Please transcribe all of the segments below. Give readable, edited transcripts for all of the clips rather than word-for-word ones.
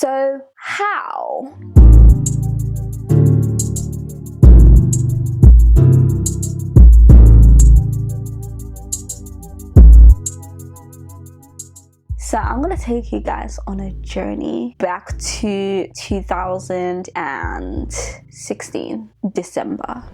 So how? So I'm gonna take you guys on a journey back to 2016, December.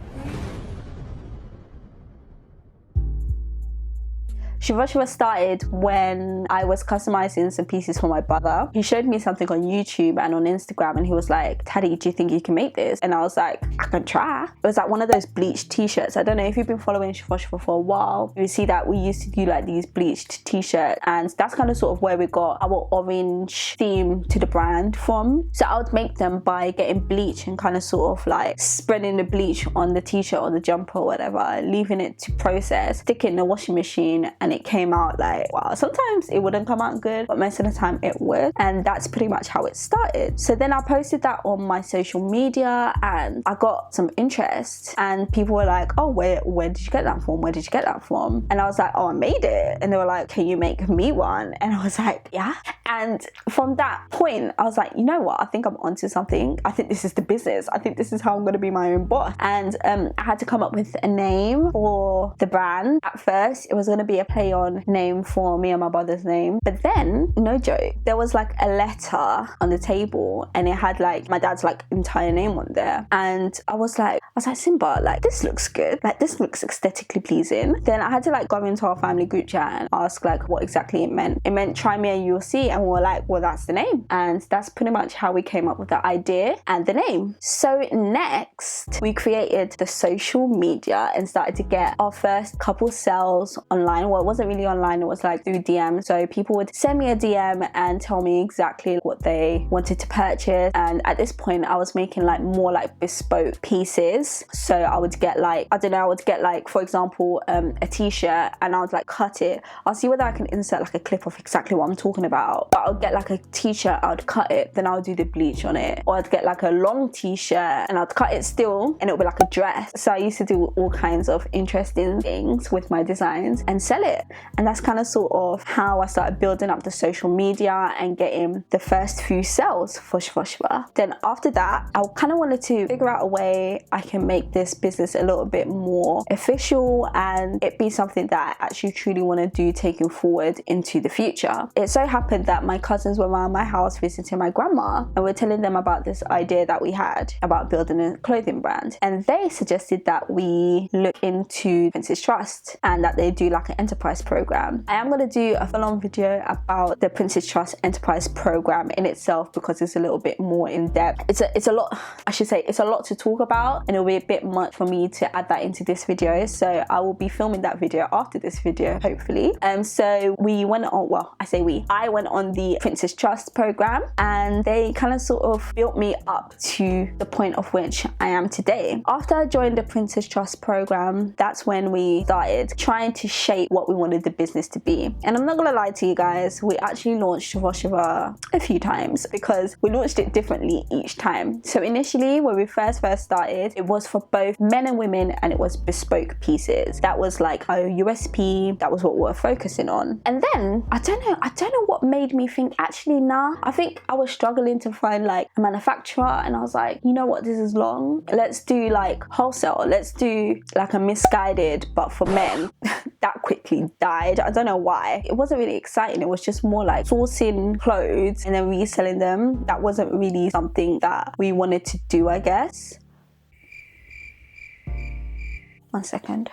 Shiva started when I was customizing some pieces for my brother. He showed me something on YouTube and on Instagram and he was like, Taddy, do you think you can make this? And I was like, I can try. It was like one of those bleached t-shirts. I don't know if you've been following Shiva for a while. You see that we used to do like these bleached t-shirts, and that's kind of sort of where we got our orange theme to the brand from. So I would make them by getting bleach and kind of sort of like spreading the bleach on the t-shirt or the jumper or whatever, leaving it to process, stick it in the washing machine, and it came out like, wow. Sometimes it wouldn't come out good, but most of the time it would. And that's pretty much how it started. So then I posted that on my social media and I got some interest, and people were like, oh, where did you get that from? Where did you get that from? And I was like, oh, I made it. And they were like, can you make me one? And I was like, yeah. And from that point, I was like, you know what? I think I'm onto something. I think this is the business. I think this is how I'm going to be my own boss. And I had to come up with a name for the brand. At first, it was going to be a play on name for me and my brother's name. But then, no joke, there was like a letter on the table and it had like my dad's like entire name on there. And I was like, Simba, like this looks good. Like this looks aesthetically pleasing. Then I had to like go into our family group chat and ask like what exactly it meant. It meant try me and you'll see. And we were like, well, that's the name. And that's pretty much how we came up with the idea and the name. So next, we created the social media and started to get our first couple sales online. Well, it wasn't really online, it was like through DM. So people would send me a DM and tell me exactly what they wanted to purchase. And at this point, I was making like more like bespoke pieces. So I would get like, I would get like, for example, a t-shirt, and I would like cut it. I'll see whether I can insert like a clip of exactly what I'm talking about. But I would get like a t-shirt, I would cut it, then I would do the bleach on it. Or I'd get like a long t-shirt and I'd cut it still, and it would be like a dress. So I used to do all kinds of interesting things with my designs and sell it. And that's kind of sort of how I started building up the social media and getting the first few sales for Shiva. Then after that, I kind of wanted to figure out a way I can make this business a little bit more official and it be something that I actually truly want to do taking forward into the future. It so happened that my cousins were around my house visiting my grandma, and we're telling them about this idea that we had about building a clothing brand. And they suggested that we look into Princess Trust and that they do like an enterprise program. I am going to do a full-on video about the Princess Trust enterprise program in itself because it's a little bit more in depth. It's a lot, I should say, it's a lot to talk about, and it'll be a bit much for me to add that into this video. So I will be filming that video after this video, hopefully. So we went on, well, I went on the Princess Trust program, and they kind of sort of built me up to the point of which I am today. After I joined the Princess Trust program, that's when we started trying to shape what we wanted the business to be. And I'm not gonna lie to you guys, we actually launched Shiva a few times because we launched it differently each time. So initially, when we first started, it was for both men and women, and it was bespoke pieces. That was like our USP. That was what we were focusing on. And then I don't know what made me think, actually, nah. I think I was struggling to find like a manufacturer, and I was like, you know what, this is long. Let's do like wholesale. Let's do like a Missguided, but for men. That quickly died. I don't know why. It wasn't really exciting. It was just more like sourcing clothes and then reselling them. That wasn't really something that we wanted to do, I guess. One second.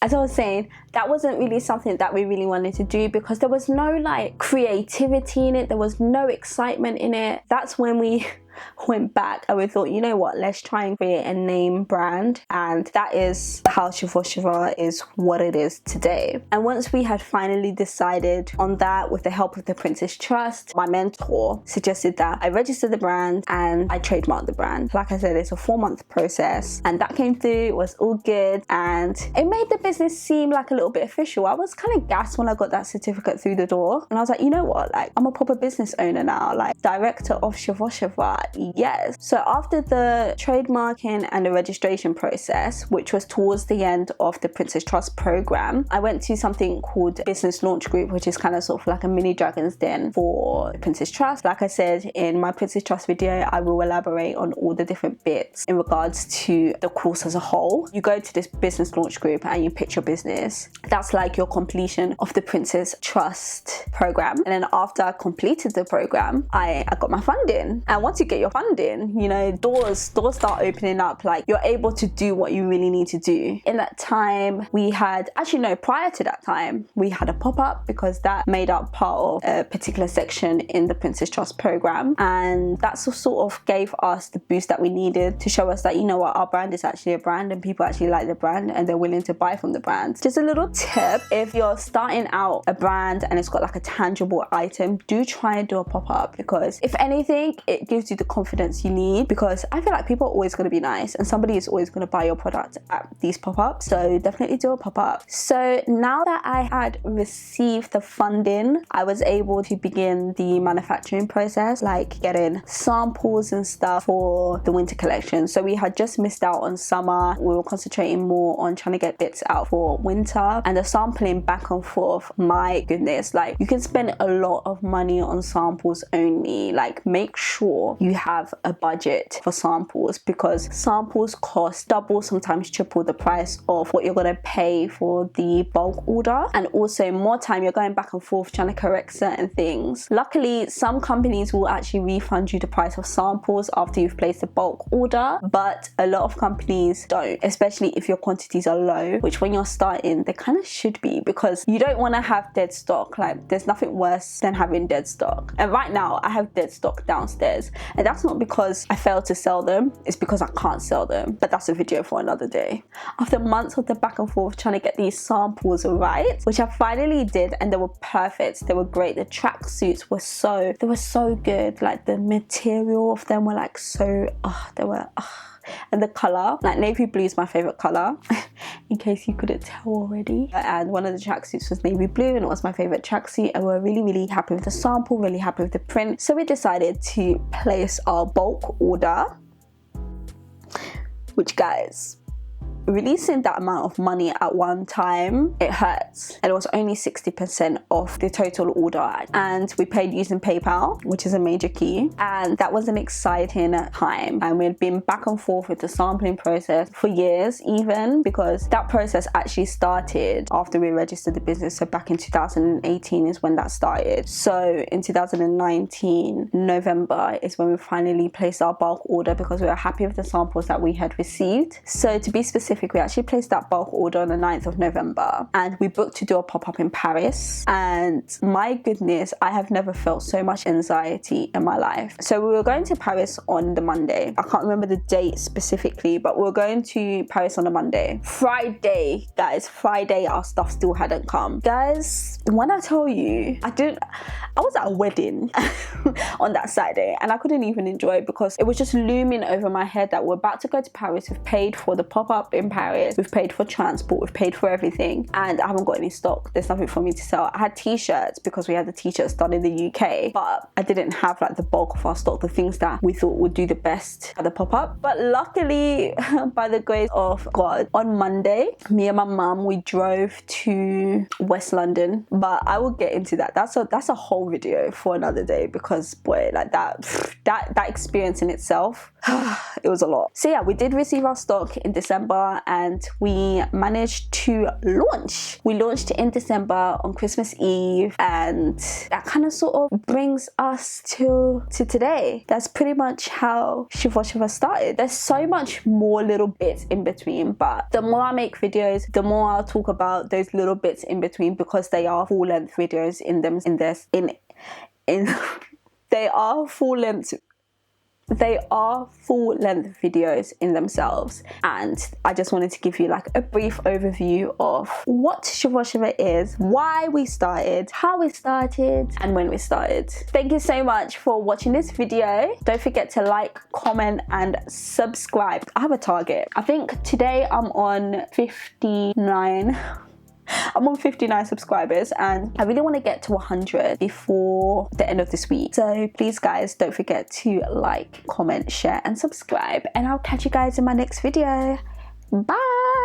As I was saying, that wasn't really something that we really wanted to do because there was no like creativity in it. There was no excitement in it. That's when we went back and we thought, you know what, let's try and create a name brand, and that is how Shiva is what it is today. And once we had finally decided on that, with the help of the Princess Trust, my mentor suggested that I register the brand and I trademark the brand. Like I said, it's a 4-month process, and that came through. It was all good, and it made the business seem like a little bit official. I was kind of gassed when I got that certificate through the door, and I was like, you know what, like I'm a proper business owner now, like director of Shiva. Yes. So after the trademarking and the registration process, which was towards the end of the Princess Trust program, I went to something called Business Launch Group, which is kind of sort of like a mini Dragon's Den for Princess Trust. Like I said in my Princess Trust video, I will elaborate on all the different bits in regards to the course as a whole. You go to this Business Launch Group and you pitch your business. That's like your completion of the Princess Trust program. And then after I completed the program, I got my funding. And once you get your funding, you know, doors start opening up. Like, you're able to do what you really need to do. In that time, we had, actually no, prior to that time, we had a pop-up, because that made up part of a particular section in the Princess Trust program. And that sort of gave us the boost that we needed to show us that, you know what, our brand is actually a brand and people actually like the brand and they're willing to buy from the brand. Just a little tip, if you're starting out a brand and it's got like a tangible item, do try and do a pop-up, because if anything, it gives you the confidence you need, because I feel like people are always going to be nice and somebody is always going to buy your product at these pop-ups. So definitely do a pop-up. So now that I had received the funding, I was able to begin the manufacturing process, like getting samples and stuff for the winter collection. So we had just missed out on summer. We were concentrating more on trying to get bits out for winter, and the sampling back and forth, my goodness, like, you can spend a lot of money on samples only. Like, make sure you have a budget for samples, because samples cost double, sometimes triple the price of what you're going to pay for the bulk order, and also more time you're going back and forth trying to correct certain things. Luckily, some companies will actually refund you the price of samples after you've placed a bulk order, but a lot of companies don't, especially if your quantities are low, which when you're starting, they kind of should be, because you don't want to have dead stock. Like, there's nothing worse than having dead stock. And right now I have dead stock downstairs, and that's not because I failed to sell them, it's because I can't sell them. But that's a video for another day. After months of the back and forth trying to get these samples right, which I finally did, and they were perfect, they were great. The tracksuits were so good. Like, the material of them were like so, and the color, like navy blue is my favorite color in case you couldn't tell already. And one of the tracksuits was navy blue, and it was my favorite tracksuit, and we're really happy with the sample, really happy with the print. So we decided to place our bulk order, which, guys, releasing that amount of money at one time, it hurts. And it was only 60% of the total order, and we paid using PayPal, which is a major key. And that was an exciting time, and we had been back and forth with the sampling process for years, even, because that process actually started after we registered the business. So back in 2018 is when that started. So in 2019 November is when we finally placed our bulk order, because we were happy with the samples that we had received. So to be specific, we actually placed that bulk order on the 9th of November, and we booked to do a pop-up in Paris. And my goodness, I have never felt so much anxiety in my life. So we were going to Paris on the Monday. I can't remember the date specifically, but we were going to Paris on a Monday. Friday, our stuff still hadn't come. Guys, when I tell you, I was at a wedding on that Saturday, and I couldn't even enjoy it, because it was just looming over my head that we're about to go to Paris. We've paid for the pop-up in Paris, we've paid for transport, we've paid for everything, and I haven't got any stock. There's nothing for me to sell. I had t-shirts, because we had the t-shirts done in the UK, but I didn't have like the bulk of our stock, the things that we thought would do the best at the pop-up. But luckily, by the grace of God, on Monday, me and my mum, we drove to West London. But I will get into that. That's a whole video for another day, because boy, like that experience in itself, it was a lot. So yeah, we did receive our stock in December, and we managed to launch. We launched in December on Christmas Eve, and that kind of sort of brings us to today. That's pretty much how Shiva started. There's so much more little bits in between, but the more I make videos, the more I'll talk about those little bits in between, because they are full-length videos they are full-length videos in themselves. And I just wanted to give you like a brief overview of what Shiva is, why we started, how we started, and when we started. Thank you so much for watching this video. Don't forget to like, comment, and subscribe. I have a target. I think today I'm on 59 I'm on 59 subscribers and I really want to get to 100 before the end of this week. So please guys, don't forget to like, comment, share and subscribe, and I'll catch you guys in my next video. Bye.